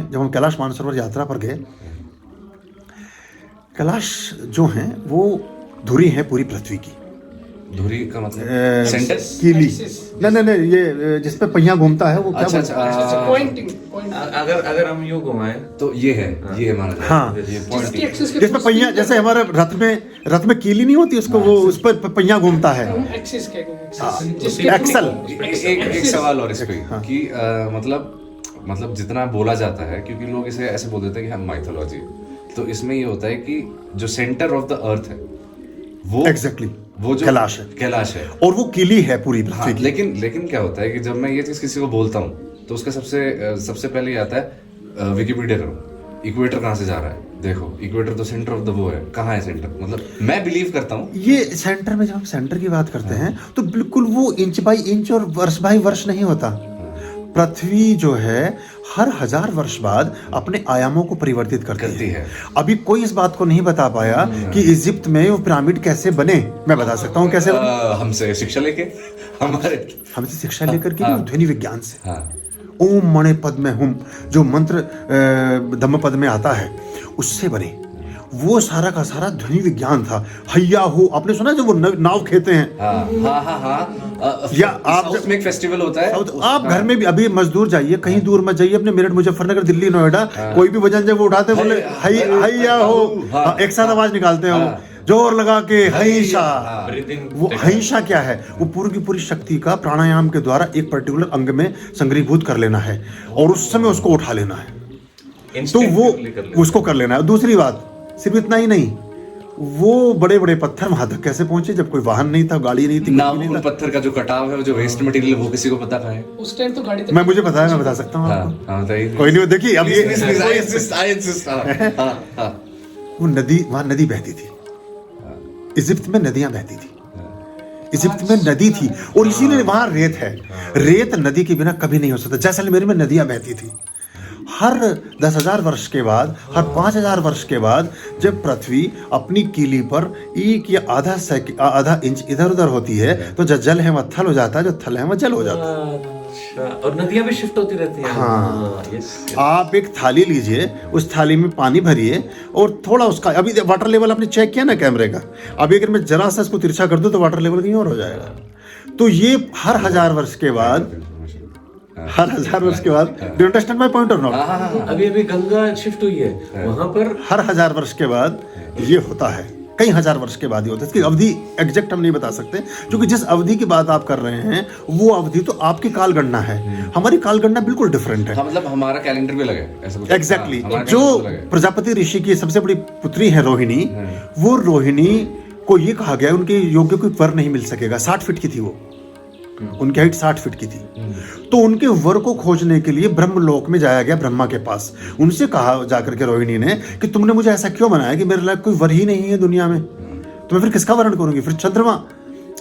जब हम कैलाश मानसरोवर यात्रा पर गए, कैलाश जो हैं वो धुरी है पूरी पृथ्वी की। धुरी का मतलब सेंटर कीली, नहीं ये जिस पे पहिया घूमता है वो क्या बोलते हैं? अच्छा पॉइंटिंग अगर हम यूं घुमाएं तो ये है माना जाए। हाँ, ये पॉइंटिंग जिस पे पहिया, जैसे हमारे रथ में कीली नहीं होती, उसको वो उस पर पहिया घूमता है। Axis axle. एक सवाल और इस पे कि मतलब जितना बोला जाता है, क्योंकि लोग इसे ऐसे बोल देते हैं कि हम माइथोलॉजी, तो इसमें ये होता है कि जो सेंटर ऑफ द अर्थ है वो एग्जैक्टली वो जो कैलाश है और वो कीली है पूरी पृथ्वी की। लेकिन क्या होता है कि जब मैं ये चीज किसी को बोलता हूँ तो उसका सबसे पहले ये आता है विकिपीडिया करो, इक्वेटर कहाँ से जा रहा है, देखो इक्वेटर तो सेंटर ऑफ द वो है, कहाँ है सेंटर, मतलब मैं बिलीव करता हूँ ये सेंटर में, जब हम सेंटर की बात करते हैं तो बिल्कुल वो इंच बाई इंच और वर्ष बाई वर्ष नहीं होता। पृथ्वी जो है हर 1000 वर्ष बाद अपने आयामों को परिवर्तित करती है। अभी कोई इस बात को नहीं बता पाया कि इजिप्ट में वो पिरामिड कैसे बने। मैं बता सकता हूँ कैसे बने। हमसे शिक्षा लेके हमसे शिक्षा लेकर के ध्वनि विज्ञान से। ओम मणि पद में हुम जो मंत्र धम्म पद में आता है उससे बने। वो सारा का सारा ध्वनि विज्ञान था। हैया हो, आपने सुना जो वो नाव खेते हैं? या आप उसमें एक फेस्टिवल होता है। आप घर में भी अभी मजदूर जाइए, कहीं दूर मत जाइए, अपने मेरठ, मुजफ्फरनगर, दिल्ली, नोएडा, कोई भी वजन जब वो उठाते बोले हैया हो, एक साथ आवाज निकालते हैं वो जोर लगा के हईशा। वो हईशा क्या है? वो पूरी की पूरी शक्ति का प्राणायाम के द्वारा एक पर्टिकुलर अंग में संग्रहीभूत कर लेना है और उस समय उसको उठा लेना है, तो वो उसको कर लेना है। दूसरी बात, सिर्फ इतना ही नहीं, वो बड़े बड़े पत्थर वहां तक कैसे पहुंचे जब कोई वाहन नहीं था, गाड़ी नहीं थी, नहीं था। पत्थर का जो कटाव है, जो वेस्ट मटेरियल है, वो किसी को पता है? उस टाइम तो गाड़ी मैं मुझे पता है, मैं बता सकता हूँ आपको। कोई नहीं, देखिए अब ये वो नदी, वहां नदी बहती थी। इजिप्ट में नदियां बहती थी, इजिप्ट में नदी थी और इसीलिए वहां रेत है। रेत नदी के बिना कभी नहीं हो सकता। जैसलमेर में नदियां बहती थी। हर 10,000 वर्ष के बाद, हर 5,000 वर्ष के बाद जब पृथ्वी अपनी कीली पर 1 या आधा इंच इधर उधर होती है तो जो जल है वह थल हो जाता है, जो थल है वह जल हो जाता है। और नदियां भी शिफ्ट होती रहती हैं। हाँ, आप एक थाली लीजिए, उस थाली में पानी भरिए और थोड़ा उसका, अभी वाटर लेवल आपने चेक किया ना कैमरे का, अभी अगर मैं जरा सा इसको तिरछा कर दूं तो वाटर लेवल कहीं और हो जाएगा। तो ये हर 1000 वर्ष के बाद, हर 1000 वर्ष के बाद, do you understand my point और नॉट? अभी गंगा शिफ्ट हुई है वहां पर, हर 1000 वर्ष के बाद ये होता है, कई 1000 वर्ष के बाद ही होता है। इसकी अवधि एग्जैक्ट हम नहीं बता सकते, क्योंकि जिस अवधि की बात आप कर रहे हैं वो अवधि तो आपकी कालगणना है, हमारी कालगणना बिल्कुल डिफरेंट है। मतलब हमारा कैलेंडर भी अलग है, ऐसा कुछ। एग्जैक्टली। जो प्रजापति ऋषि की सबसे बड़ी पुत्री है रोहिणी, वो रोहिणी को ये कहा गया उनके योग्य कोई वर नहीं मिल सकेगा। 60 फीट की थी वो, उनकी हाइट 60 फीट की थी। तो उनके वर को खोजने के लिए ब्रह्मलोक में जाया गया, ब्रह्मा के पास। उनसे कहा जाकर के रोहिणी ने कि तुमने मुझे ऐसा क्यों बनाया कि मेरे लायक कोई वर ही नहीं है दुनिया में, तो मैं फिर किसका वर्ण करूंगी? फिर चंद्रमा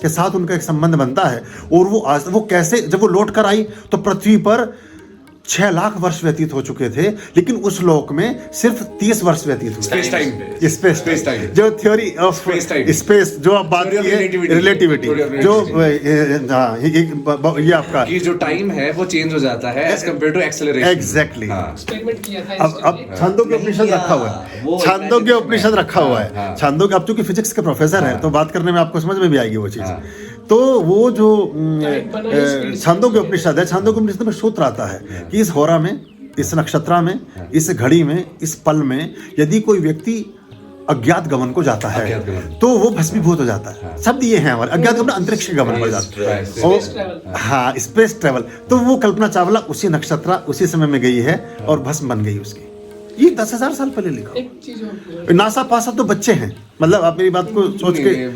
के साथ उनका एक संबंध बनता है। और वो कैसे, जब वो लौट कर आई तो पृथ्वी पर 6 लाख वर्ष व्यतीत हो चुके थे, लेकिन उस लोक में सिर्फ 30 वर्ष व्यतीत हुए। स्पेस टाइम जो थ्योरी ऑफ स्पेस जो आप बात की है, रिलेटिविटी, जो ये आपका कि जो टाइम है वो चेंज हो जाता है as compare to acceleration. Exactly. Experiment किया था। अब छांदोग्य उपनिषद रखा हुआ है, छांदोग्य उपनिषद रखा हुआ है। छांदोग्य, अब चूंकि फिजिक्स के प्रोफेसर है तो बात करने में आपको समझ में भी आएगी वो चीज। तो वो जो छांदोग्य उपनिषद है, छांदोग्य उपनिषद में सूत्र आता है कि इस होरा में, इस नक्षत्रा में, इस घड़ी में, इस पल में यदि कोई व्यक्ति अज्ञात गमन को जाता है तो वो भस्मीभूत हो जाता है। शब्द ये है हमारे, अज्ञात गमन अंतरिक्ष गमन को जाता है। हाँ, स्पेस ट्रेवल। तो वो कल्पना चावला उसी नक्षत्रा उसी समय में गई है और भस्म बन गई उसकी। ये 10,000 साल पहले लिखा। एक चीज नासा पासा तो बच्चे हैं, मतलब आप मेरी बात को सोच के,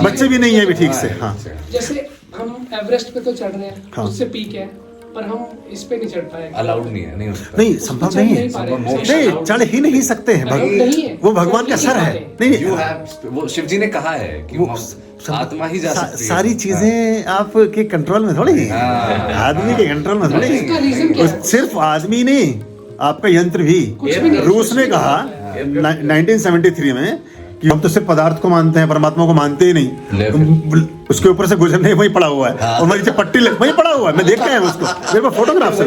बच्चे भी नहीं है अभी ठीक से। हाँ, जैसे हम एवरेस्ट पे तो चढ़ रहे हैं, उससे पीक है, पर हम इस पे नहीं चढ़ पाए। अलाउड नहीं है, नहीं हो सकता। नहीं, संभव नहीं है, नहीं चढ़ ही नहीं सकते हैं। वो भगवान का सर है। नहीं, वो शिव जी ने कहा है कि वो आत्मा ही जा सकती है। सारी चीजें आपके कंट्रोल में थोड़ी है, आदमी के कंट्रोल में थोड़ी है। सिर्फ आदमी नहीं, आपका यंत्र भी। रूस ने कहा 1973 में कि हम तो सिर्फ पदार्थ को मानते हैं, परमात्मा को मानते ही नहीं। उसके ऊपर से गुजरने वही पड़ा हुआ है और नीचे पट्टी वही पड़ा हुआ है, मैं देख के आया उसको, मेरे पास फोटोग्राफ से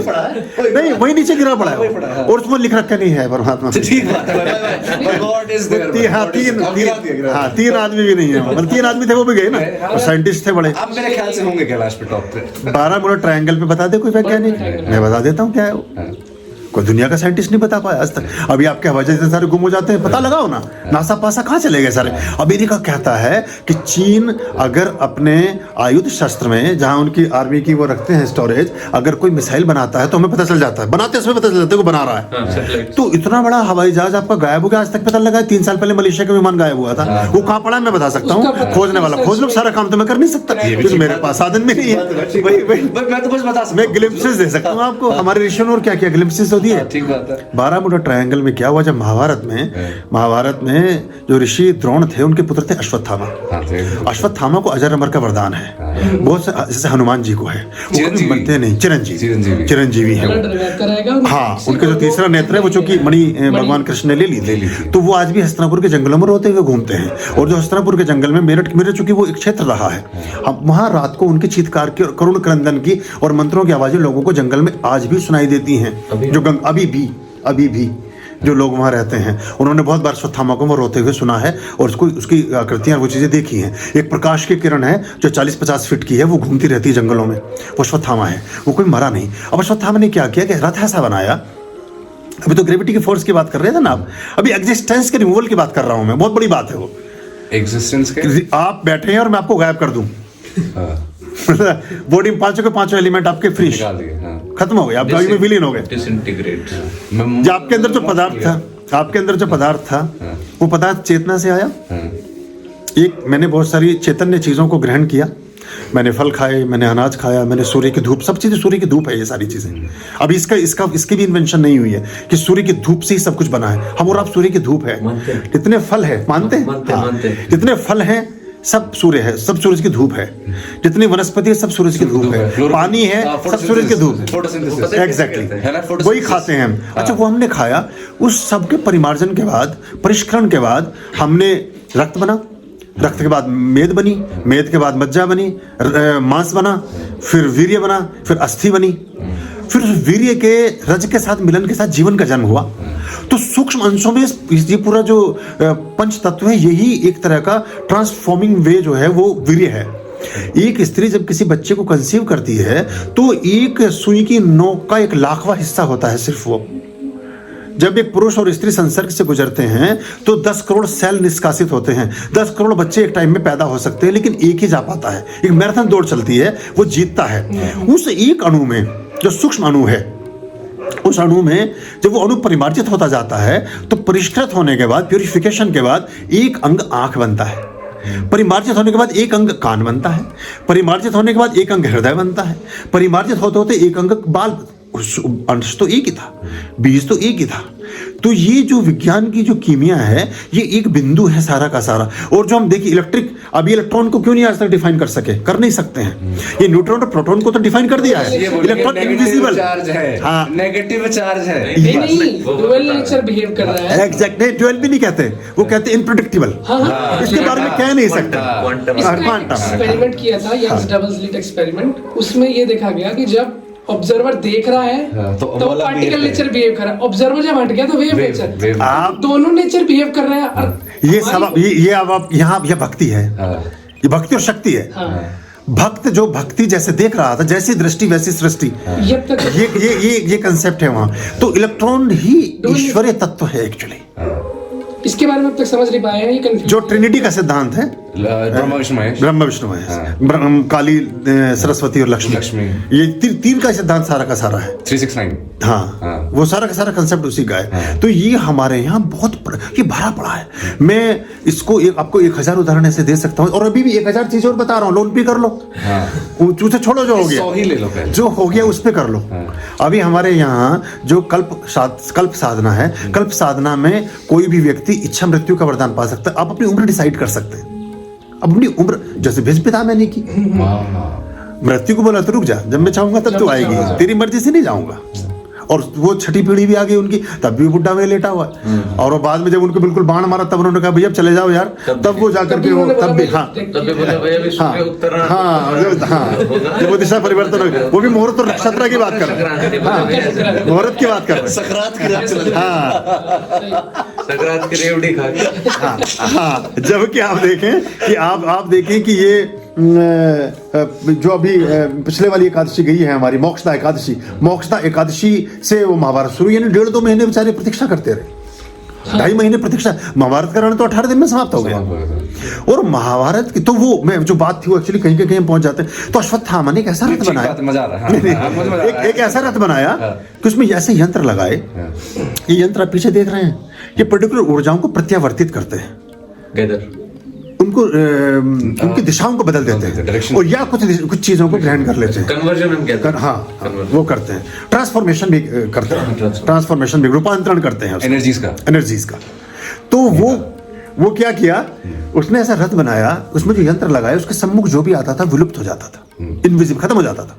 नहीं, वही नीचे गिरा पड़ा है और उसमें लिख रखा नहीं है परमात्मा। तीन आदमी भी नहीं है, मतलब 3 आदमी थे वो भी गए ना, और साइंटिस्ट थे बड़े। अब मेरे ख्याल से होंगे कैलाश पे टॉप पे। 12 ट्रायंगल पे बता दे कोई वैज्ञानिक, मैं बता देता हूँ क्या है वो। कोई दुनिया का साइंटिस्ट नहीं बता पाया आज तक। अभी आपके हवाई जहाज इतने सारे गुम हो जाते हैं, पता लगाओ ना, नासा पासा कहाँ चले गए सारे। अमेरिका कहता है कि चीन अगर अपने आयुध शस्त्र में, जहां उनकी आर्मी की वो रखते हैं स्टोरेज, अगर कोई मिसाइल बनाता है तो हमें पता चल जाता है, बनाते समय पता चल जाता है वो बना रहा है। तो इतना बड़ा हवाई जहाज आपका गायब हो गया, आज तक पता लगा। 3 साल पहले मलेशिया का विमान गायब हुआ था, वो कहाँ पड़ा मैं बता सकता हूँ, खोजने वाला खोज लो, सारा काम तो मैं कर नहीं सकता क्योंकि मेरे पास साधन भी नहीं है। मैं तो बस बता सकता हूँ, मैं ग्लिम्पसेस दे सकता हूँ आपको, हमारे ऋषियों ने और क्या किया, ग्लिम्पसेस होती है। ठीक बात है। 12 ट्रायंगल में क्या हुआ, जब महाभारत में जो ऋषि द्रोण थे उनके पुत्र थे अश्वत्थामा। अश्वत्थामा को अजर अमर का वरदान है, बहुत से जैसे हनुमान जी को है, वो कभी मरते नहीं, चिरंजीवी है। हाँ, उनके जो तीसरा नेत्र है वो चूंकि मणि भगवान कृष्ण ने ले ली थी, तो वो आज भी हस्तिनापुर के जंगलों में रोते हुए घूमते हैं। और जो हस्तिनापुर के जंगल में मेरठ चूंकि वो एक क्षेत्र रहा है, वहां रात को उनकी चीत्कार की, करुण क्रंदन की और मंत्रों की आवाजें लोगों को जंगल में आज भी सुनाई देती हैं। जो अभी भी जो लोग वहाँ रहते हैं, उन्होंने बहुत बार अश्वत्थामा को रोते हुए सुना है और उसकी आकृतियाँ, वो चीज़ें देखी हैं। एक प्रकाश की किरण है जो 40-50 फीट की है, वो घूमती रहती है जंगलों में, वो अश्वत्थामा है, वो कोई मरा नहीं। अब अश्वत्थामा ने क्या किया कि रथ ऐसा बनाया, अभी तो ग्रेविटी की फोर्स की बात कर रहे थे ना आप, अभी एग्जिस्टेंस के रिमूवल की बात कर रहा हूँ मैं, बहुत बड़ी बात है वो। एग्जिस्टेंस के आप बैठे हैं और मैं आपको गायब कर दूं, बॉडी में पांचों एलिमेंट आपके फ्री खत्म हो गए, आप गाड़ी में विलीन हो गए। डिसइंटीग्रेट। जो आपके अंदर जो पदार्थ था, वो पदार्थ चेतना से आया। एक मैंने बहुत सारी चैतन्य चीजों को ग्रहण किया, मैंने फल खाए, मैंने अनाज खाया, मैंने सूर्य की धूप, सब चीजें सूर्य की धूप है ये सारी चीजें। अभी इसकी भी इन्वेंशन नहीं हुई है कि सूर्य की धूप से ही सब कुछ बना है। हम और आप सूर्य की धूप है, जितने फल है मानते हैं, जितने फल हैं सब सूर्य है, सब सूरज की धूप है, जितनी वनस्पति है सब सूरज की धूप है, पानी है सब सूरज की धूप है। एग्जैक्टली वही खाते हैं हम। अच्छा, वो हमने खाया, उस सब के परिमार्जन के बाद, परिष्करण के बाद हमने रक्त बना, रक्त के बाद मेद बनी, मेद के बाद मज्जा बनी, मांस बना, फिर वीर्य बना, फिर अस्थि बनी, फिर वीर्य के रज के साथ मिलन के साथ जीवन का जन्म हुआ। तो सूक्ष्म अंशों में ये पूरा जो पंच तत्व है, यही एक तरह का ट्रांसफॉर्मिंग वे जो है वो वीर्य है। एक स्त्री जब किसी बच्चे को कंसीव करती है तो एक सुई की नोक का 1,00,000वां हिस्सा होता है सिर्फ वो। जब एक पुरुष और स्त्री संसर्ग से गुजरते हैं तो 10 करोड़ सेल निष्कासित होते हैं, 10 करोड़ बच्चे एक टाइम में पैदा हो सकते हैं, लेकिन एक ही जा पाता है। एक मैराथन दौड़ चलती है, वो जीतता है। उस एक अणु में जो सूक्ष्म अणु है, उस अणु में जब वो अणु परिमार्जित होता जाता है तो परिष्कृत होने के बाद, प्यूरिफिकेशन के बाद, एक अंग आंख बनता है। परिमार्जित होने के बाद एक अंग कान बनता है। परिमार्जित होने के बाद एक अंग हृदय बनता है। परिमार्जित होते होते एक अंग बाल, अंश तो एक ही था, बीज तो एक ही था। तो ये जो विज्ञान की जो कीमिया है, ये एक बिंदु है सारा का सारा। और जो हम देखिए इलेक्ट्रिक, अभी इलेक्ट्रॉन को क्यों नहीं आज तक डिफाइन कर सके, कर नहीं सकते हैं। ये न्यूट्रॉन और प्रोटॉन को तो डिफाइन कर दिया है, इलेक्ट्रॉन इनविजिबल चार्ज है, हाँ, नेगेटिव चार्ज है, नहीं ड्यूअल नेचर बिहेव कर रहा है। एग्जैक्ट, नहीं ड्यूअल भी नहीं कहते, वो कहते हैं इनप्रेडिक्टेबल, इसके बारे में कह नहीं सकते। क्वांटम एक्सपेरिमेंट किया था, यंग्स डबल स्लिट एक्सपेरिमेंट, उसमें ये देखा गया कि जब ऑब्जर्वर देख रहा है तो पार्टिकल नेचर बिहेव कर रहा है, ऑब्जर्वर जब हट गया तो वेव नेचर, आप दोनों नेचर बिहेव कर रहे हैं। ये सब ये अब आप यहाँ, ये भक्ति है, ये भक्ति और शक्ति है। भक्त जो भक्ति जैसे देख रहा था, जैसी दृष्टि वैसी सृष्टि, ये कंसेप्ट है वहाँ। तो इलेक्ट्रॉन ही ईश्वरीय तत्व है एक्चुअली। इसके बारे में अब तक समझ नहीं पाए हैं, ये कंफ्यूज। जो ट्रिनिटी का सिद्धांत है, ब्रह्म विष्णु महेश, काली, सरस्वती और लक्ष्मी, ये तीन का सिद्धांत सारा का सारा है। 369, हाँ, वो सारा का सारा कंसेप्ट उसी का है। तो ये हमारे यहाँ बहुत ये भरा पड़ा है। मैं इसको आपको 1000 उदाहरण ऐसे दे सकता हूँ, और अभी भी 1000 चीजें और बता रहा हूँ। लोन भी कर लो, उसे छोड़ो, जो हो गया 100 ही ले लो, जो हो गया उस पे कर लो। अभी हमारे यहाँ जो कल्प साधना है, कल्प साधना में कोई भी व्यक्ति इच्छा मृत्यु का वरदान पा सकता है। आप अपनी उम्र डिसाइड कर सकते हैं, अपनी उम्र, जैसे भीष्म पितामह ने की। मृत्यु को बोला तो रुक जा, जब मैं चाहूंगा तब तो आएगी, तेरी मर्जी से नहीं जाऊंगा। और वो छठी पीढ़ी भी आ गई उनकी, तब भी बुड्ढा में लेटा हुआ है। और वो बाद में जब उनको बिल्कुल बाण मारा तब उन्होंने कहा भैया चले जाओ यार, तब वो जाकर के वो तब भी हाँ जब वो दिशा परिवर्तन हो गया, वो भी मुहूर्त और नक्षत्र की बात कर रहे हैं, मुहूर्त की बात कर रहे हैं, सकरात की रेवड़ी खा के। हाँ, जबकि आप देखें कि आप देखें कि ये जो अभी पिछले वाली एकादशी गई है हमारी मोक्षदा एकादशी से वो महाभारत शुरू, यानी 1.5-2 महीने बेचारे प्रतीक्षा करते रहे, 2.5 महीने प्रतीक्षा। महाभारत का रण तो 18 दिन में समाप्त हो गया। और महाभारत की तो वो मैं जो बात थी वो एक्चुअली कहीं कहीं पहुंच जाते हैं। तो अश्वत्थामा ने एक ऐसा रथ बनाया, एक ऐसा रथ बनाया कि उसमें ऐसे यंत्र लगाए, ये यंत्र आप पीछे देख रहे हैं, ये पर्टिकुलर ऊर्जाओं को प्रत्यावर्तित करते हैं, उनको उनकी दिशाओं को बदल देते हैं, और या कुछ चीजों को ग्रहण कर लेते हैं, कन्वर्जन हम कहते हैं। हाँ, वो करते हैं, ट्रांसफॉर्मेशन भी करते हैं, ट्रांसफॉर्मेशन भी, रूपांतरण करते हैं एनर्जीज का। तो वो क्या किया, उसने ऐसा रथ बनाया, उसमें जो यंत्र लगाया उसके सम्मुख जो भी आता था विलुप्त हो जाता था, इनविजिबल, खत्म हो जाता था।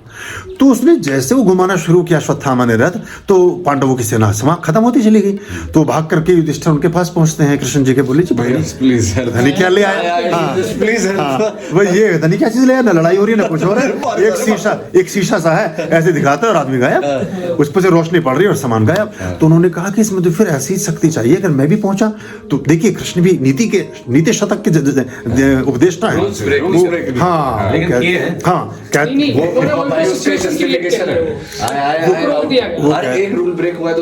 तो उसने जैसे वो घुमाना शुरू किया अश्वत्थामा ने रथ, तो पांडवों की सेना खत्म होती चली गई। तो भाग करके युधिष्ठिर उनके पास पहुंचते हैं, कृष्ण जी के, बोले जी प्लीज धनी क्या ले आया, प्लीज वो ये धनी क्या चीज ले आया, ना लड़ाई हो रही है ना कुछ हो रहा है, एक शीशा सा है, ऐसे दिखाता है और आदमी गायब, उस पर से रोशनी पड़ रही है और सामान गायब। तो उन्होंने कहा कि इसमें तो फिर ऐसी शक्ति चाहिए, अगर मैं भी पहुंचा तो। देखिए कृष्ण भी नीति शतक के उपदेष्टा है,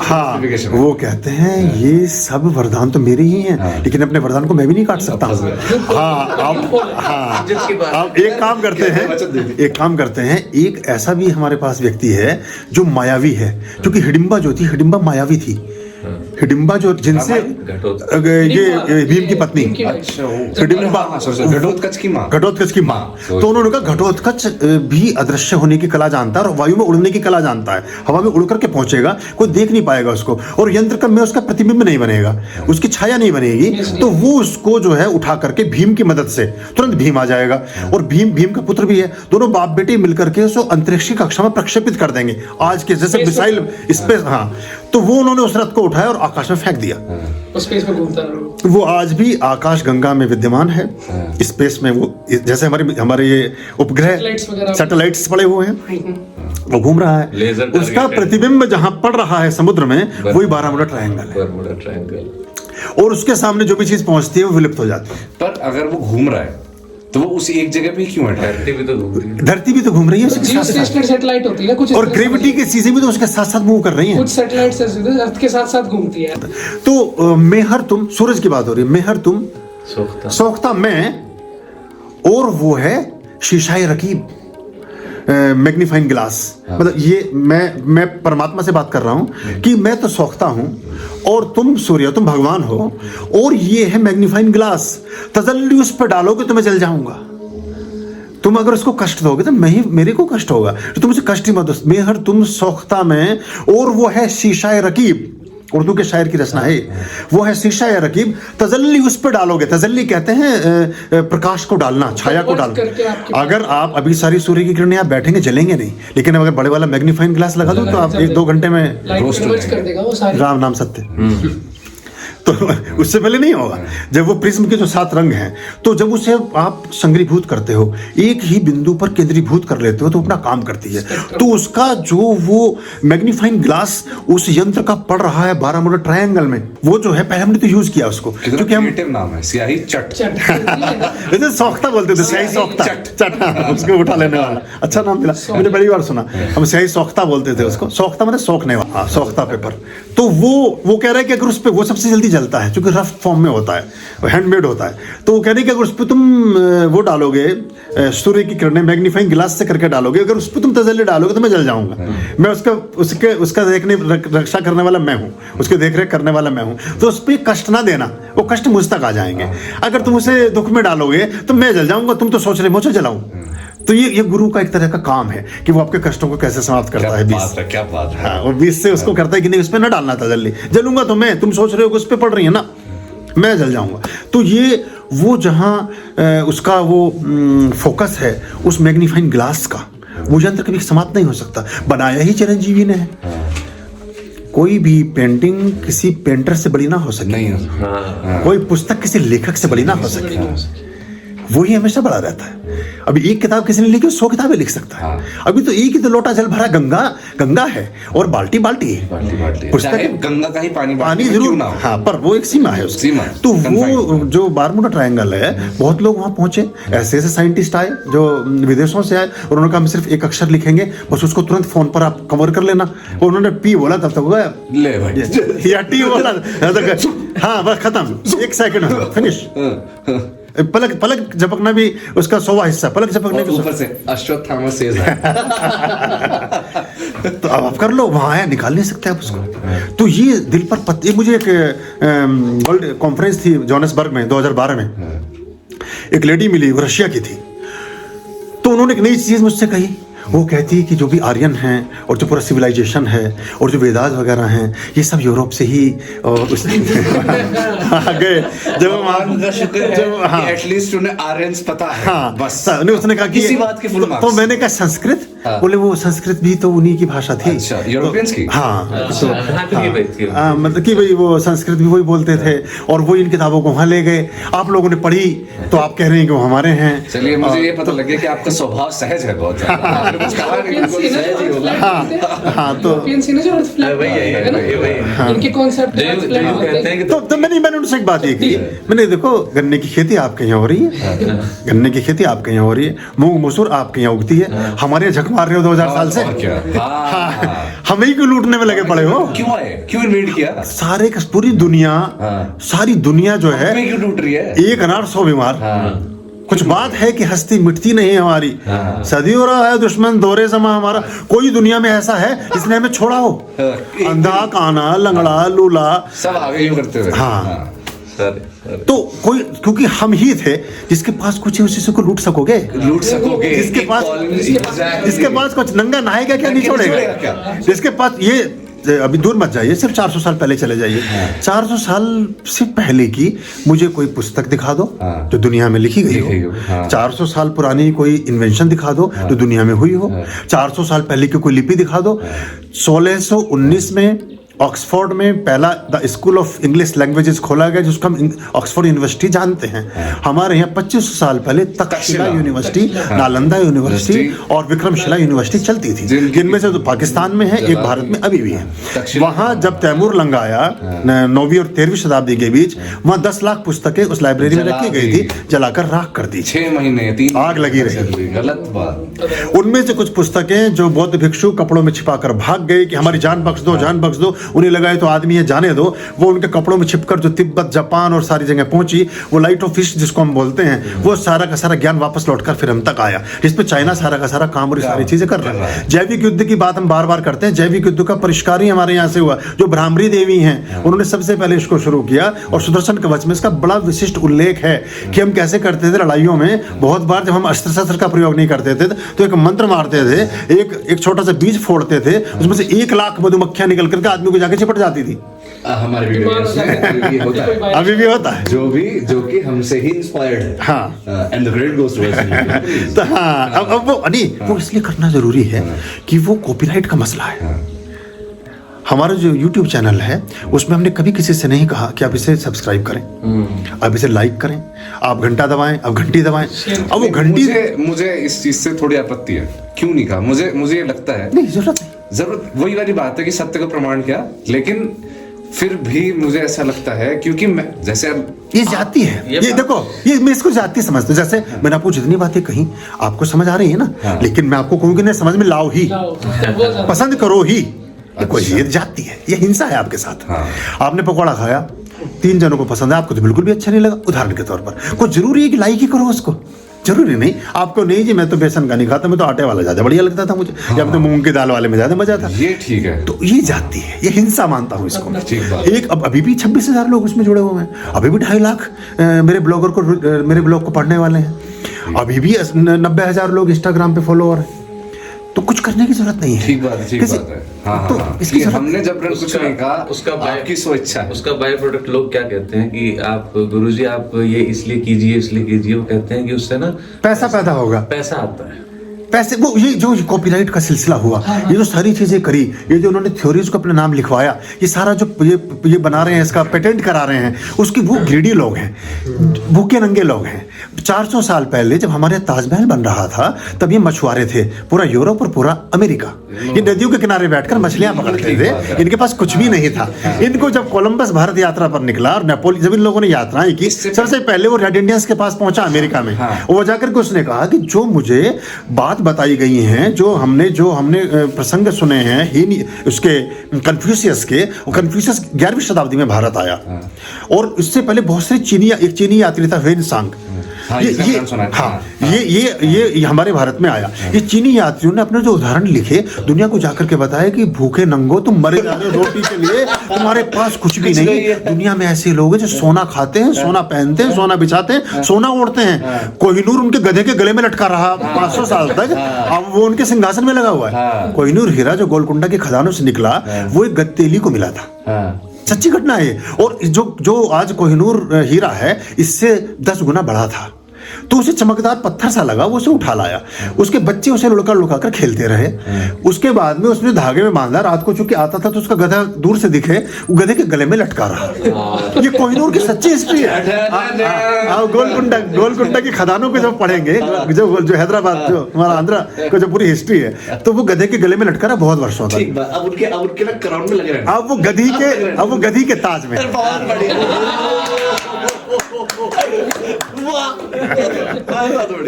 हाँ वो कहते हैं ये सब वरदान तो मेरे ही हैं, लेकिन अपने वरदान को मैं भी नहीं काट सकता। आप एक काम करते हैं, एक ऐसा भी हमारे पास व्यक्ति है जो मायावी है, क्योंकि हिडिंबा जो थी, हिडिंबा मायावी थी। हिडिंबा जो जिनसे ये भीम की पत्नी, घटोत्कच की माँ, तो उन्होंने कहा घटोत्कच भी अदृश्य होने की कला जानता है और वायु में उड़ने की कला जानता है, हवा में उड़ करके पहुंचेगा, कोई देख नहीं पाएगा उसको, और यंत्र में उसका प्रतिबिंब नहीं बनेगा, उसकी छाया नहीं बनेगी, तो वो उसको जो है उठा करके भीम की मदद से तुरंत भीम आ जाएगा। और भीम का पुत्र भी है, दोनों बाप बेटे मिलकर के उसको अंतरिक्ष की कक्षा में प्रक्षेपित कर देंगे, आज के जैसे मिसाइल स्पेस। हाँ, तो वो उन्होंने उस रथ को उठाया और आकाश में फेंक दिया, स्पेस में घूमता रहा। वो आज भी आकाश गंगा में विद्यमान है, स्पेस में वो जैसे हमारे ये उपग्रह सैटेलाइट्स पड़े हुए हैं, वो घूम रहा है, उसका प्रतिबिंब जहां पड़ रहा है समुद्र में, वही बारामुडा ट्रायंगल, और उसके सामने जो भी चीज पहुंचती है वो विलुप्त हो जाती है। पर अगर वो घूम रहा है तो वो उसी एक जगह पे क्यों है? धरती भी तो घूम रही है, सैटेलाइट होती है कुछ, और ग्रेविटी की चीजें भी तो उसके साथ साथ मूव कर रही हैं, कुछ सैटेलाइट्स अर्थ के साथ साथ घूमती है। तो मेहर तुम, सूरज की बात हो रही है, मेहर तुम सोख्ता मैं, और वो है शीशाए रकीब, मैग्नीफाइंग ग्लास। मतलब ये मैं परमात्मा से बात कर रहा हूं कि मैं तो सोखता हूं और तुम सूर्य, तुम भगवान हो, और ये है मैग्नीफाइंग ग्लास, तजल्ली उस पर डालोगे तो मैं जल जाऊंगा, तुम अगर उसको कष्ट दोगे तो मेरे को कष्ट होगा, तो तुम मुझे कष्ट ही मत दो। मेहर तुम सोखता में, और वो है शीशाए रकीब, उर्दू के शायर की रचना है, वो है शीशा या रकीब, तजल्ली उस पर डालोगे, तजल्ली कहते हैं प्रकाश को डालना, छाया को डालना। अगर आप अभी सारी सूर्य की किरणें आप बैठेंगे जलेंगे नहीं, लेकिन अगर बड़े वाला मैग्नीफाइंग ग्लास लगा दो तो आप 1-2 घंटे में कर देगा वो सारी। राम नाम सत्य। तो उससे पहले नहीं होगा। जब वो प्रिज्म के जो 7 रंग हैं, तो जब उसे आप संग्रीभूत करते हो, एक ही बिंदु पर केंद्रीभूत कर लेते हो, तो अपना काम करती है। तो उसका जो वो मैग्नीफाइंग ग्लास उस यंत्र का पड़ रहा है बारामुडा ट्रायंगल में, वो जो है पहले हमने तो यूज किया उसको, क्योंकि हम नाम है स्याही चट, जैसे सौख्ता बोलते थे, स्याही सौख्ता चट, उसको उठा लेने वाला, अच्छा नाम मिला, मैंने बड़ी बार सुना, हम स्याही सौख्ता बोलते थे उसको, सौख्ता मतलब सोखने वाला, सौख्ता पेपर। तो वो कह रहा है कि अगर उस पर वो सबसे जल्दी जलता है, क्योंकि रफ फॉर्म में होता है, हैंडमेड होता है, तो वो कह रहे हैं कि अगर उस पर तुम वो डालोगे, सूर्य की किरणें मैग्नीफाइंग ग्लास से करके डालोगे, अगर उस पर तुम तजल्ली डालोगे तो मैं जल जाऊंगा। मैं उसका देखने रक्षा करने वाला मैं हूँ, उसके देख रेख करने वाला मैं हूँ, तो उस पर कष्ट ना देना, वो कष्ट मुझ तक आ जाएंगे। अगर तुम उसे दुख में डालोगे तो मैं जल जाऊंगा, तुम तो सोच रहे मुझे जलाऊं। तो ये गुरु का एक तरह का काम है कि वो आपके कष्टों को कैसे समाप्त करता है। क्या बात है। हाँ, वो 20 से उसको करता है कि नहीं, उस पर ना डालना था, जल्दी जलूंगा तो मैं, तुम सोच रहे हो कि उस पर पड़ रही है ना, मैं जल जाऊंगा। तो ये वो जहां उसका वो फोकस है उस मैग्नीफाइंग ग्लास का, वो यंत्र कभी समाप्त नहीं हो सकता, बनाया ही चिरंजीवी ने है। कोई भी पेंटिंग किसी पेंटर से बड़ी ना हो सके, नहीं हो सकता। कोई पुस्तक किसी लेखक से बड़ी ना हो सके, वही हमेशा बड़ा रहता है। अभी एक किताब किसी ने लिखी 100 किताबें लिख सकता है। अभी तो एक ही तो लोटा जल भरा गंगा है और बाल्टी है। पुस्तक गंगा का ही पानी जरूर ना, हाँ, पर वो एक सीमा है उसकी। तो वो जो बारमूडा ट्रायंगल है, बहुत लोग वहां पहुंचे, ऐसे साइंटिस्ट आए जो विदेशों से आए, और उन्होंने कहा हम सिर्फ एक अक्षर लिखेंगे, बस उसको तुरंत फोन पर आप कवर कर लेना। और उन्होंने पी बोला तब तक ले भाई या टी बोला, हाँ बस खत्म, 1 सेकंड फिनिश। पलक झपकना भी उसका 100वां हिस्सा, पलक झपकने के ऊपर से अश्वत्थामा सेज है। तो अब आप कर लो, वहां है, निकाल नहीं सकते आप उसको। तो ये दिल पर ये मुझे एक वर्ल्ड कॉन्फ्रेंस थी जोहान्सबर्ग में 2012 में, एक लेडी मिली, वो रशिया की थी। तो उन्होंने एक नई चीज मुझसे कही। वो कहती है कि जो भी आर्यन हैं और जो पूरा सिविलाइजेशन है और जो वेदास वगैरह हैं, ये सब यूरोप से ही आ गए। जब हम एटलीस्ट उन्हें आर्यंस पता है, हाँ, बस उसने कहा कि इसी बात के फुल मार्क्स। तो मैंने कहा संस्कृत, बोले वो संस्कृत भी तो उन्हीं की भाषा थी। अच्छा, यूरोपियंस की? हाँ, मतलब कि भाई वो संस्कृत भी वही बोलते थे और वो इन किताबों को वहां ले गए। आप लोगों ने पढ़ी तो आप कह रहे हैं कि वो हमारे हैं। चलिए, मुझे ये पता लग गया कि आपका स्वभाव सहज है बहुत ज्यादा। हाँ, तो इनके कॉन्सेप्ट तो मैंने उनसे एक बात ये की, मैंने देखो गन्ने की खेती आपके यहाँ हो रही है, गन्ने की खेती आपके यहाँ हो रही है, मूंग मसूर आपके यहाँ उगती है, हमारे यहाँ झक मार रहे हो 2000 साल से। हमें ही क्यों लूटने में लगे पड़े हो? क्यों आए, क्यों इन्वेड किया? सारे पूरी दुनिया, सारी दुनिया जो है क्यों लूट रही है? एक अनार 100 बीमार। कुछ बात है कि हस्ती मिटती नहीं है हमारी, सदियों रहा है दुश्मन दौरे समा हमारा। कोई दुनिया में ऐसा है जिसने हमें छोड़ा हो? अंधा, काना, लंगड़ा, लूला, सब आगे यूं करते हुए। हाँ, तो कोई, क्योंकि हम ही थे जिसके पास कुछ है उसी को लूट सकोगे। जिसके पास कुछ नंगा नहाएगा क्या, नहीं छोड़ेगा। जिसके पास ये, अभी दूर मत जाइए, सिर्फ 400 साल पहले चले जाइए। 400 साल से पहले की मुझे कोई पुस्तक दिखा दो जो दुनिया में लिखी गई हो। 400 साल पुरानी कोई इन्वेंशन दिखा दो जो दुनिया में हुई हो। 400 साल पहले की कोई लिपि दिखा दो। 1619 में ऑक्सफोर्ड में पहला the school of English languages खोला गया, जिसको हम ऑक्सफोर्ड यूनिवर्सिटी जानते हैं। हमारे यहाँ 25 साल पहले तक्षशिला यूनिवर्सिटी, नालंदा यूनिवर्सिटी और विक्रमशिला यूनिवर्सिटी चलती थी, जिनमें से तो पाकिस्तान में है, एक भारत में अभी भी है। वहाँ जब तैमूर लंग आया 9वीं और 13वीं शताब्दी के बीच, वहाँ 10 लाख पुस्तकें उस लाइब्रेरी में रखी गई थी, जलाकर राख कर दी। 6 महीने 3 आग लगी रही। गलत बात। उनमें से कुछ पुस्तकें जो बौद्ध भिक्षु कपड़ों में छिपाकर भाग गए कि हमारी जान बख्श दो, जान बख्श दो, उन्हें लगाए तो आदमी है, जाने दो, वो उनके कपड़ों में छिपकर जो तिब्बत, जापान और सारी जगह पहुंची, वो लाइट ऑफ फिश जिसको हम बोलते हैं, वो सारा का सारा ज्ञान वापस लौटकर फिर हम तक आया। इस पे चाइना सारा का सारा काम और सारी चीजें कर रहा है। जैविक युद्ध की बात हम बार बार करते हैं, जैविक युद्ध का परिष्कार ही हमारे यहाँ से हुआ। जो भ्रामरी देवी हैं, उन्होंने सबसे पहले इसको शुरू किया और सुदर्शन कवच में इसका बड़ा विशिष्ट उल्लेख है कि हम कैसे करते थे लड़ाइयों में। बहुत बार जब हम अस्त्र शस्त्र का प्रयोग नहीं करते थे तो एक मंत्र मारते थे, एक छोटा सा बीज फोड़ते थे, उसमें से 1 लाख मधुमक्खियां निकल करके आदमी को जाके चिपट जाती थी। हमारे वीडियो में होता है, अभी भी होता है, जो कि हमसे ही इंस्पायर्ड है। हाँ, and the great goes to us. तो हाँ, अब वो नहीं, वो इसलिए करना जरूरी है कि वो कॉपीराइट का मसला है। हमारा जो YouTube चैनल है उसमें हमने कभी किसी से नहीं कहा कि आप इसे सब्सक्राइब करें, आप इसे लाइक करें, आप घंटा दबाएं, आप घंटी दबाएं। अब वो घंटी, मुझे इस चीज से थोड़ी आपत्ति है। क्यों नहीं कहा? मुझे ये लगता है नहीं, जरूरत वही वाली बात है कि सत्य का प्रमाण क्या, लेकिन फिर भी मुझे ऐसा लगता है क्योंकि मैं जैसे ये जाती है, ये देखो, ये मैं इसको जाती समझता हूँ। जैसे मैंने आपको जितनी बातें कही आपको समझ आ रही है ना, लेकिन मैं आपको कहूँ कि नहीं, समझ में लाओ ही, पसंद करो ही। अच्छा। ये जाती है, ये हिंसा है आपके साथ। आपने पकौड़ा खाया, 3 जनों को पसंद है, आपको तो बिल्कुल भी अच्छा नहीं लगा, उदाहरण के तौर पर। कोई जरूरी है कि लाइक ही करो उसको? जरूरी नहीं। आपको नहीं जी मैं तो बेसन का नहीं खाता, मैं तो आटे वाला ज्यादा बढ़िया लगता था मुझे, या मैं तो मूंग की दाल वाले में ज्यादा मजा था। ये ठीक है, तो ये जाती है, ये हिंसा मानता हूँ इसको। एक अब अभी भी 26,000 लोग उसमें जुड़े हुए हैं, अभी भी 2.5 लाख मेरे ब्लॉग को पढ़ने वाले हैं, अभी भी 90,000 लोग इंस्टाग्राम पे फॉलोअर हैं। तो कुछ करने की जरूरत नहीं है। ठीक बात है। हाँ, तो इसकी हमने जब कुछ नहीं कहा, उसका आपकी स्वेच्छा है। उसका बाय प्रोडक्ट लोग क्या कहते हैं कि आप गुरुजी आप ये इसलिए कीजिए, वो कहते हैं कि उससे ना पैसा पैदा होगा, पैसा आता है। पैसे वो ये जो कॉपीराइट का सिलसिला हुआ, ये जो सारी चीजें करी, ये जो उन्होंने थ्योरीज को अपने नाम लिखवाया, ये सारा जो ये बना रहे हैं, इसका पेटेंट करा रहे हैं, उसकी वो ग्रीडी लोग हैं, भूखे नंगे लोग हैं। 400 साल पहले जब हमारे ताजमहल बन रहा था तब ये मछुआरे थे, पूरा यूरोप और पूरा अमेरिका, ये नदियों के किनारे बैठकर मछलियां पकड़ते थे, इनके पास कुछ भी नहीं था। इनको जब कोलंबस भारत यात्रा पर निकला और नेपोलियन, जब इन लोगों ने यात्राएं की, सबसे पहले वो रेड इंडियंस के पास पहुंचा अमेरिका में। वो जाकर के उसने कहा कि जो मुझे बात बताई गई हैं, जो हमने प्रसंग सुने हैं उसके कन्फ्यूशियस के, कन्फ्यूशियस 11वीं शताब्दी में भारत आया, और इससे पहले बहुत से एक चीनी यात्री था वेन सांग, ये हमारे भारत में आया। ये चीनी यात्रियों ने अपने जो उदाहरण लिखे, दुनिया को जाकर के बताया कि भूखे नंगो तुम मरे जा रहे हो रोटी के लिए, तुम्हारे पास कुछ भी नहीं। दुनिया में ऐसे लोग हैं जो सोना खाते हैं, सोना पहनते हैं, सोना बिछाते हैं, सोना ओढ़ते हैं। कोहिनूर उनके गधे के गले में लटका रहा 500 साल तक, अब वो उनके सिंहासन में लगा हुआ है। कोहिनूर हीरा जो गोलकुंडा के खदानों से निकला, वो एक गत्तेली को मिला था, सच्ची घटना है। और जो आज कोहिनूर हीरा है, इससे 10 गुना बड़ा था। तो उसे चमकदार पत्थर सा लगा, वो उसे उठा लाया, उसके बच्चे उसे लुका कर खेलते रहे। उसके बाद में उसने धागे में बांधा, रात को चूंकि आता था तो उसका गधा दूर से दिखे, वो गधे के गले में लटका रहा। ये कोहिनूर की सच्ची हिस्ट्री है। गोलकुंडा की खदानों को जब पढ़ेंगे, जो हैदराबाद, जो हमारा आंध्रा को जो पूरी हिस्ट्री है, तो वो गधे के गले में लटका रहा बहुत वर्षों तक। अब वो गधी के ताज में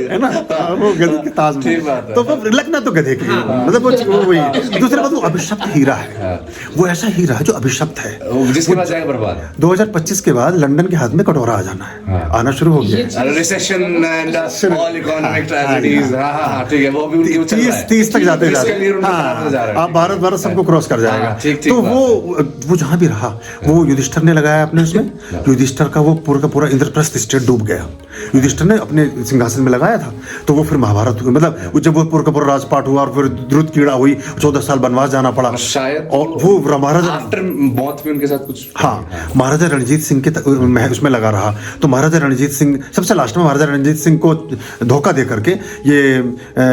है ना, वो गधे के ताज में। तो वो लगना तो गधे की, मतलब वो वही। दूसरी बात, वो अभिशप्त हीरा है, वो ऐसा हीरा है जो अभिशप्त है, जिसके बाद जाएगा बर्बाद। 2025 के बाद लंदन के हाथ में कटोरा आ जाना है, आना शुरू हो गया। Recession and all economic tragedies, हां ठीक है, वो भी उनकी 30 तक जाते हैं। अब भारत सबको क्रॉस कर जाएगा। तो वो जहां भी रहा, वो युधिष्ठिर ने लगाया अपने उसमें, युधिष्ठिर का वो पूरा इंद्रप्रस्थ स्टेट डूब गया। युधिष्ठिर ने अपने सिंहासन में लगाया था, तो वो फिर महाभारत, मतलब जब वो पूरा का पूरा राजपाट हुआ और फिर द्रुत कीड़ा हुई, 14 साल वनवास जाना पड़ा शायद, और वो महाराजा आफ्टर मौत में उनके साथ कुछ, हाँ, महाराजा रणजीत सिंह के उसमें लगा रहा। तो महाराजा रणजीत सिंह सबसे लास्ट में, महाराजा रणजीत सिंह को धोखा दे करके ये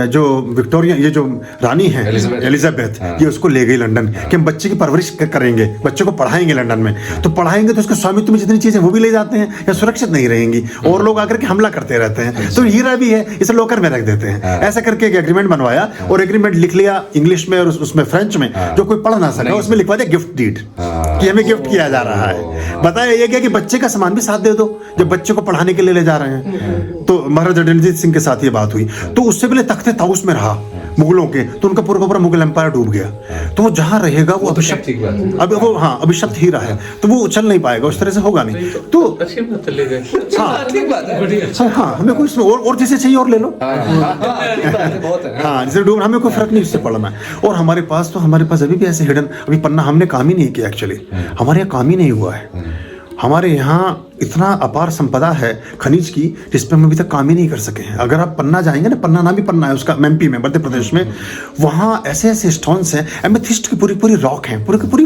जो विक्टोरिया, ये जो रानी है एलिजाबेथ, ये उसको ले गई लंदन कि हम बच्चे की परवरिश करेंगे, बच्चे को पढ़ाएंगे लंदन में। तो पढ़ाएंगे तो उसके स्वामित्व में जितनी चीजें वो भी ले जाते हैं, या सुरक्षित नहीं रहेंगी, और लोग आकर के हमला करते रहते हैं। तो हीरा भी है, इसे लॉकर में रख देते हैं। ऐसा करके एक एग्रीमेंट बनवाया, और एग्रीमेंट लिख लिया इंग्लिश में और उसमें फ्रेंच में, जो कोई पढ़ ना सका, उसमें लिखवा दिया गिफ्ट डीड, कि हमें गिफ्ट किया जा रहा है। बताया ये क्या कि बच्चे का सामान भी साथ दे दो जब बच्चे को पढ़ाने के लिए ले जा रहे हैं। तो महाराजा रणजीत सिंह के साथ ये बात हुई। तो उससे पहले तख्ते ताउस में रहा मुगलों के, तो उनका पूरा मुगल एम्पायर डूब गया। तो वो जहां रहेगा वो अभिशप्त, अब वो अभिशप्त हीरा है, तो वो चल नहीं पाएगा, उस तरह से होगा नहीं। तो अच्छी बात है, हाँ, हमें कोई इसमें और जैसे चाहिए और ले लो, हाँ, जैसे डूब, हमें कोई फर्क नहीं इससे पड़ना है। और हमारे पास अभी भी ऐसे हिडन, अभी पन्ना हमने काम ही नहीं किया, एक्चुअली हमारे यहाँ काम ही नहीं हुआ है। हमारे यहाँ इतना अपार संपदा है खनिज की, जिस पर हम अभी तक काम ही नहीं कर सके हैं। अगर आप पन्ना जाएंगे ना, पन्ना नाम भी पन्ना है उसका, एमपी में, मध्य प्रदेश में, वहाँ ऐसे ऐसे स्टोन्स हैं, एमेथिस्ट की पूरी रॉक है, पूरी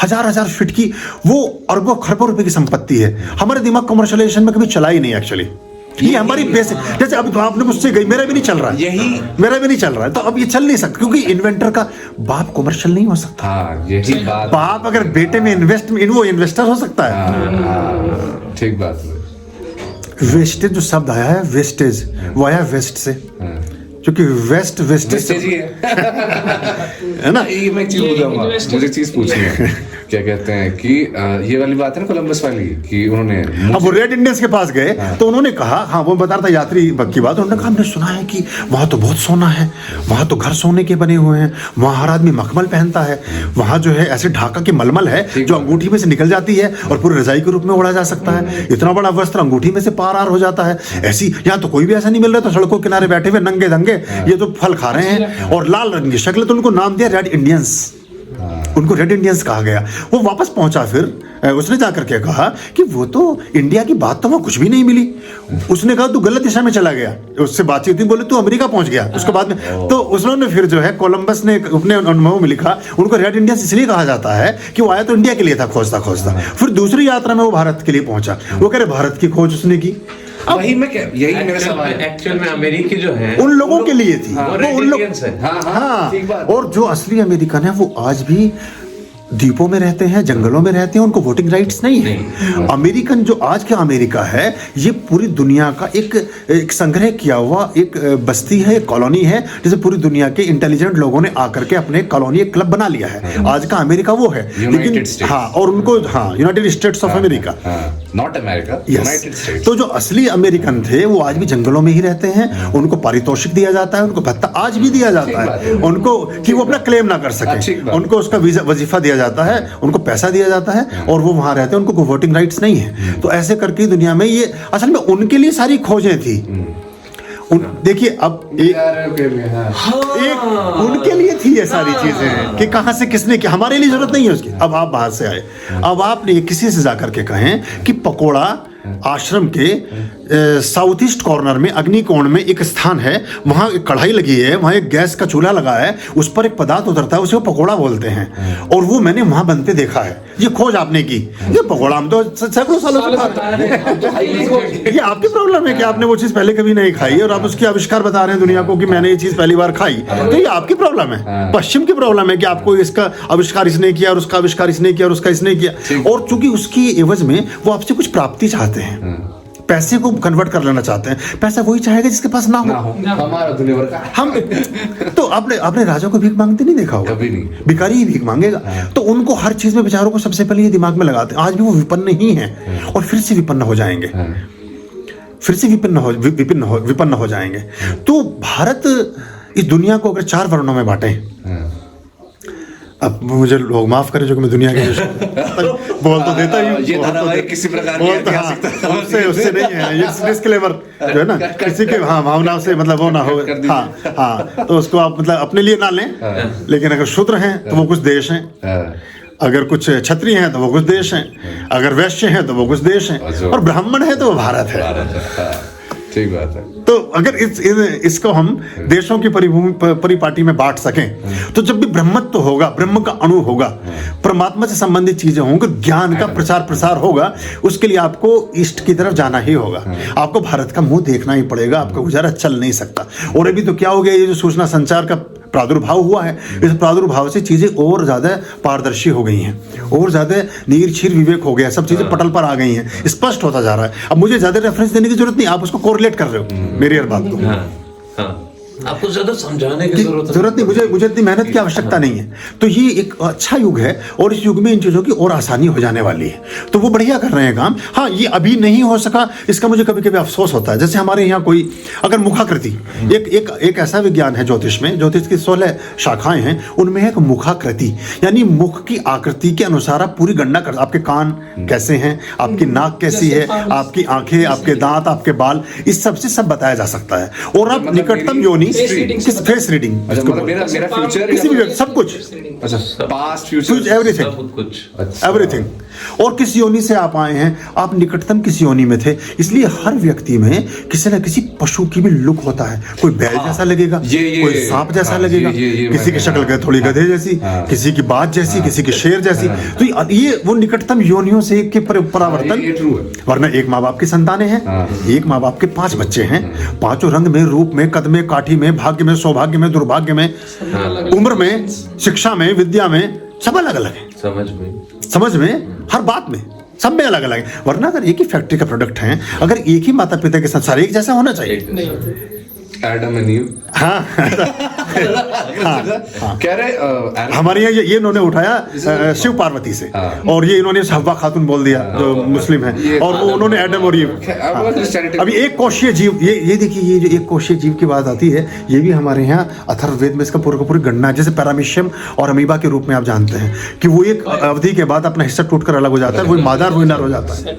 हजार फीट की, वो अरबों खरबों रुपए की संपत्ति है। हमारे दिमाग कमर्शियलाइजेशन में कभी चला ही नहीं एक्चुअली। ये हमारी बेसिक, जैसे अब तो आपने मुझसे गई, मेरा भी नहीं चल रहा है, मेरा भी नहीं चल रहा है, तो अब ये चल नहीं सकता, क्योंकि इन्वेंटर का बाप कमर्शियल नहीं हो सकता। यही बात, बाप अगर बेटे में वो इन्वेस्टर हो सकता है। ठीक बात। वेस्टेज जो शब्द आया है, वेस्टेज, वो आया वेस्ट से, क्योंकि वेस्टेज है ना। मैं चीज पूछूंगा, मुझे चीज पूछनी है, क्या कहते हैं कि ये वाली बात है ना कोलंबस वाली, कि उन्होंने, अब वो रेड इंडियंस के पास गए, तो उन्होंने कहा, हाँ, वो बता रहा था यात्री की बात, उन्होंने कहा हमने सुना है कि वहाँ तो बहुत सोना है, वहाँ तो घर सोने के बने हुए हैं, वहाँ हर आदमी मखमल पहनता है, वहाँ जो है ऐसे ढाका की मलमल है जो अंगूठी में से निकल जाती है और पूरे रजाई के रूप में ओढ़ा जा सकता है, इतना बड़ा वस्त्र अंगूठी में से पार हो जाता है। ऐसी यहाँ तो कोई भी ऐसा नहीं मिल रहा, तो सड़कों किनारे बैठे हुए नंगे दंगे ये तो फल खा रहे हैं, और लाल रंग की शक्ल, तो उनको नाम दिया रेड इंडियंस, उनको रेड इंडियंस कहा गया। वो वापस पहुंचा, फिर उसने जाकर के कहा कि वो तो इंडिया की बात तो वहां कुछ भी नहीं मिली। उसने कहा तू गलत दिशा में चला गया, उससे बातचीत हुई, बोले तू अमेरिका पहुंच गया। उसके बाद में तो उसने फिर जो है कोलंबस ने अपने अनुभव में लिखा, उनको रेड इंडियंस इसलिए कहा जाता है कि वो आया तो इंडिया के लिए था खोजता। फिर दूसरी यात्रा में वो भारत के लिए पहुंचा। वो कह रहे भारत की खोज उसने की, वही मैं यही मेरा सवाल है। एक्चुअल में अमेरिकी जो है उन लोगों के लिए थी, वो वो उन लोग, रेडिलियंस है। हाँ, ठीक बात। और जो असली अमेरिकन है वो आज भी द्वीपों में रहते हैं, जंगलों में रहते हैं, उनको वोटिंग राइट्स नहीं है। अमेरिकन जो आज का अमेरिका है, ये पूरी दुनिया का एक संग्रह किया हुआ एक बस्ती है, एक कॉलोनी है, जिसे पूरी दुनिया के इंटेलिजेंट लोगों ने आकर के अपने कॉलोनी एक क्लब बना लिया है। आज का अमेरिका वो है, लेकिन हाँ, और उनको United states of America, not America, United states. तो जो असली अमेरिकन थे वो आज भी जंगलों में ही रहते हैं, उनको पारितोषिक दिया जाता है, उनको भत्ता आज भी दिया जाता है, उनको कि वो अपना क्लेम ना कर सके, उनको उसका वजीफा दिया जाता है, उनको पैसा दिया जाता है और वो वहां रहते हैं, उनको वोटिंग राइट्स नहीं है। तो ऐसे करके दुनिया में ये असल में उनके लिए सारी खोजें थी। देखिए अब एक उनके लिए थी ये सारी चीजें कि कहां से किसने किया, हमारे लिए जरूरत नहीं है उसकी। अब आप बाहर से आए, अब आपने किसी से जाकर के कहें कि पकोड़ा आश्रम के साउथ ईस्ट कॉर्नर में अग्निकोण में एक स्थान है, वहां एक कढ़ाई लगी है, वहां एक गैस का चूल्हा लगा है, उस पर एक पदार्थ उतरता है, उसे वो पकोड़ा बोलते हैं, और वो मैंने वहां बनते देखा है। ये खोज आपने की, ये पकोड़ा हम तो सैकड़ों सालों से खा रहे हैं। ये आपकी प्रॉब्लम है कि आपने वो चीज पहले कभी नहीं खाई और आप उसकी आविष्कार बता रहे हैं दुनिया को कि मैंने ये चीज पहली बार खाई, तो ये आपकी प्रॉब्लम है। पश्चिम की प्रॉब्लम है कि आपको इसका आविष्कार इसने किया और उसका आविष्कार इसने किया और उसका इसने किया, और चूंकि उसकी एवज में वो आपसे कुछ प्राप्ति चाहते हैं, पैसे को कन्वर्ट कर लेना चाहते हैं। पैसा वही चाहेगा जिसके पास ना हो। हमारा दुनिया भर का हम तो आपने राजा को भीख मांगते नहीं देखा होगा, कभी नहीं, भिखारी ही भीख मांगेगा। तो उनको हर चीज में बेचारों को सबसे पहले ये दिमाग में लगाते हैं। आज भी वो विपन्न ही है और फिर से विपन्न हो जाएंगे, फिर से विपन्न हो जाएंगे। तो भारत इस दुनिया को अगर 4 वर्णों में बांटे, अब मुझे लोग माफ करें जो कि मैं दुनिया के बोल तो देता ही हूँ, ये धारावाहिक किसी प्रकार की उससे नहीं है, ये डिस्क्लेमर जो है ना, किसी के भावना से मतलब वो ना हो, हाँ, तो उसको आप मतलब अपने लिए ना लें। लेकिन अगर शूद्र हैं तो वो कुछ देश हैं, अगर कुछ क्षत्रिय हैं तो वो कुछ देश हैं, अगर वैश्य हैं तो वो कुछ देश हैं, और ब्राह्मण है तो वो भारत है। ठीक बात है। तो अगर इसको हम देशों की परिपाटी में बांट सकें, तो जब भी ब्रह्मत्व होगा, ब्रह्म का अणु होगा, परमात्मा से संबंधित चीजें होंगी, ज्ञान का प्रचार प्रसार होगा, उसके लिए आपको ईस्ट की तरफ जाना ही होगा। आपको भारत का मुंह देखना ही पड़ेगा, आपका गुजारा चल नहीं सकता। और अभी तो क्या हो गया, ये जो सूचना संचार का प्रादुर्भाव हुआ है, इस प्रादुर्भाव से चीजें और ज्यादा पारदर्शी हो गई हैं, और ज्यादा नीर क्षीर विवेक हो गया, सब चीजें पटल पर आ गई हैं, स्पष्ट होता जा रहा है। अब मुझे ज्यादा रेफरेंस देने की जरूरत नहीं, आप उसको कोरिलेट कर रहे हो मेरी हर बात को। आपको ज्यादा समझाने की जरूरत नहीं, मुझे इतनी मेहनत की आवश्यकता नहीं है। तो ये एक अच्छा युग है और इस युग में इन चीजों की और आसानी हो जाने वाली है, तो वो बढ़िया कर रहे हैं काम। हाँ, ये अभी नहीं हो सका, इसका मुझे कभी कभी अफसोस होता है। जैसे हमारे यहाँ कोई अगर मुखाकृति, एक ऐसा विज्ञान है ज्योतिष में, ज्योतिष की 16 शाखाएं हैं, उनमें एक मुखाकृति, यानी मुख की आकृति के अनुसार आप पूरी गणना कर, आपके कान कैसे हैं, आपकी नाक कैसी है, आपकी आंखें, आपके दांत, आपके बाल, इस सब से सब बताया जा सकता है। और आप निकटतम योनि फेस रीडिंग, मेरा फ्यूचर, किसी भी सब कुछ, अच्छा, पास्ट फ्यूचर एवरीथिंग। और किस योनि से आप आए हैं, आप निकटतम किस योनि में थे, इसलिए हर व्यक्ति में किसी न किसी पशु की भी लुक होता है। कोई बैल जैसा लगेगा, कोई सांप जैसा लगेगा, किसी की शक्ल थोड़ी गधे जैसी, किसी की बात जैसी, किसी की शेर जैसी। तो ये वो निकटतम योनियों से के परावर्तन। वरना एक माँ बाप की संतानें हैं, एक माँ बाप के 5 बच्चे हैं, 5 रंग में, रूप में, कद में, काठी में, भाग्य में, सौभाग्य में, दुर्भाग्य में, उम्र में, शिक्षा में, विद्या में, सब अलग अलग है, समझ में, हर बात में, सब में अलग अलग है। वरना अगर एक ही फैक्ट्री का प्रोडक्ट है, अगर एक ही माता पिता के संसार एक जैसा होना चाहिए। एडम एंड ईव, हाँ, कह रहे हमारे यहाँ ये इन्होंने उठाया शिव पार्वती से, और ये इन्होंने हव्वा खातून बोल दिया जो मुस्लिम है, और वो उन्होंने एडम और ईव। अभी एक कोशीय जीव, ये देखिए, ये जो एक कोशीय जीव की बात आती है, ये भी हमारे यहाँ अथर्ववेद में इसका पूरी गणना है। जैसे पैरामीशियम और अमीबा के रूप में आप जानते हैं कि वो एक अवधि के बाद अपना हिस्सा टूट कर अलग हो जाता है, वही मादा और वही नर हो जाता है।